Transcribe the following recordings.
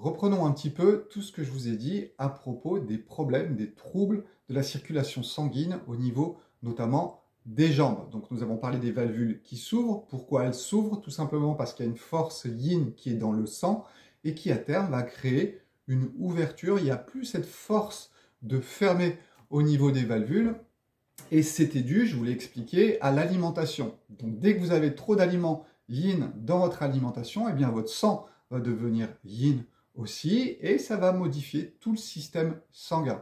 Reprenons un petit peu tout ce que je vous ai dit à propos des problèmes, des troubles de la circulation sanguine au niveau notamment des jambes. Donc nous avons parlé des valvules qui s'ouvrent. Pourquoi elles s'ouvrent? Tout simplement parce qu'il y a une force yin qui est dans le sang et qui à terme va créer une ouverture. Il n'y a plus cette force de fermer au niveau des valvules. Et c'était dû, je vous l'ai expliqué, à l'alimentation. Donc dès que vous avez trop d'aliments yin dans votre alimentation, eh bien votre sang va devenir yin aussi et ça va modifier tout le système sanguin.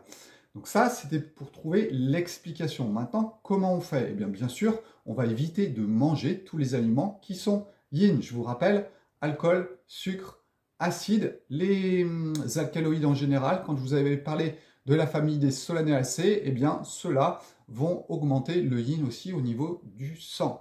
Donc ça, c'était pour trouver l'explication. Maintenant, comment on fait? Eh bien, bien sûr, on va éviter de manger tous les aliments qui sont yin. Je vous rappelle, alcool, sucre, acide, les alcaloïdes en général. Quand je vous avais parlé de la famille des Solanaceae, eh bien, ceux-là vont augmenter le yin aussi au niveau du sang.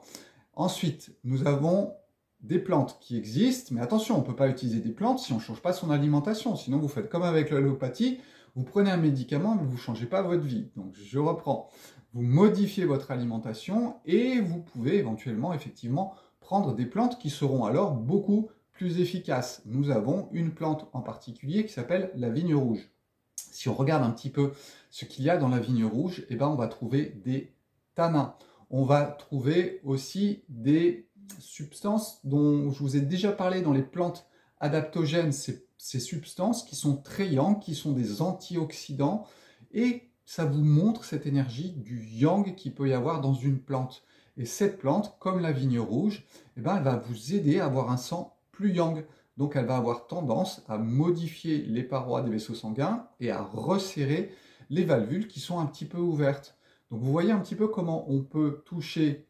Ensuite, nous avons des plantes qui existent, mais attention, on ne peut pas utiliser des plantes si on ne change pas son alimentation. Sinon, vous faites comme avec l'allopathie, vous prenez un médicament, mais vous ne changez pas votre vie. Donc, je reprends. Vous modifiez votre alimentation et vous pouvez éventuellement, effectivement, prendre des plantes qui seront alors beaucoup plus efficaces. Nous avons une plante en particulier qui s'appelle la vigne rouge. Si on regarde un petit peu ce qu'il y a dans la vigne rouge, eh ben, on va trouver des tanins. On va trouver aussi des substances dont je vous ai déjà parlé dans les plantes adaptogènes, ces substances qui sont très yang, qui sont des antioxydants, et ça vous montre cette énergie du yang qu'il peut y avoir dans une plante. Et cette plante, comme la vigne rouge, eh ben, elle va vous aider à avoir un sang plus yang. Donc elle va avoir tendance à modifier les parois des vaisseaux sanguins et à resserrer les valvules qui sont un petit peu ouvertes. Donc vous voyez un petit peu comment on peut toucher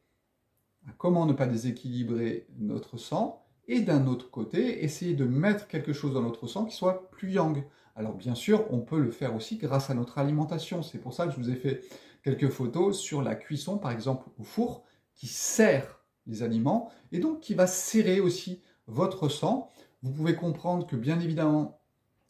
à comment ne pas déséquilibrer notre sang et d'un autre côté, essayer de mettre quelque chose dans notre sang qui soit plus yang. Alors bien sûr, on peut le faire aussi grâce à notre alimentation. C'est pour ça que je vous ai fait quelques photos sur la cuisson, par exemple au four, qui serre les aliments et donc qui va serrer aussi votre sang. Vous pouvez comprendre que bien évidemment,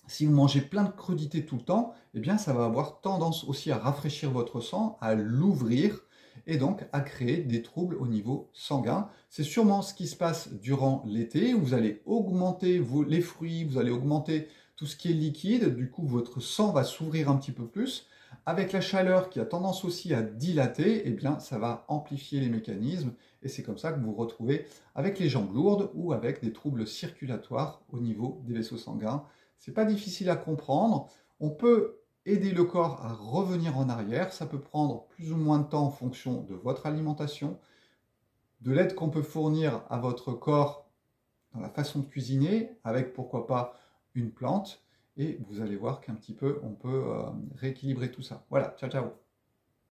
si vous mangez plein de crudités tout le temps, eh bien ça va avoir tendance aussi à rafraîchir votre sang, à l'ouvrir et donc à créer des troubles au niveau sanguin. C'est sûrement ce qui se passe durant l'été, où vous allez augmenter les fruits, vous allez augmenter tout ce qui est liquide, du coup votre sang va s'ouvrir un petit peu plus. Avec la chaleur qui a tendance aussi à dilater, eh bien ça va amplifier les mécanismes et c'est comme ça que vous vous retrouvez avec les jambes lourdes ou avec des troubles circulatoires au niveau des vaisseaux sanguins. C'est pas difficile à comprendre. On peut aider le corps à revenir en arrière. Ça peut prendre plus ou moins de temps en fonction de votre alimentation, de l'aide qu'on peut fournir à votre corps dans la façon de cuisiner, avec pourquoi pas une plante. Et vous allez voir qu'un petit peu, on peut rééquilibrer tout ça. Voilà, ciao ciao.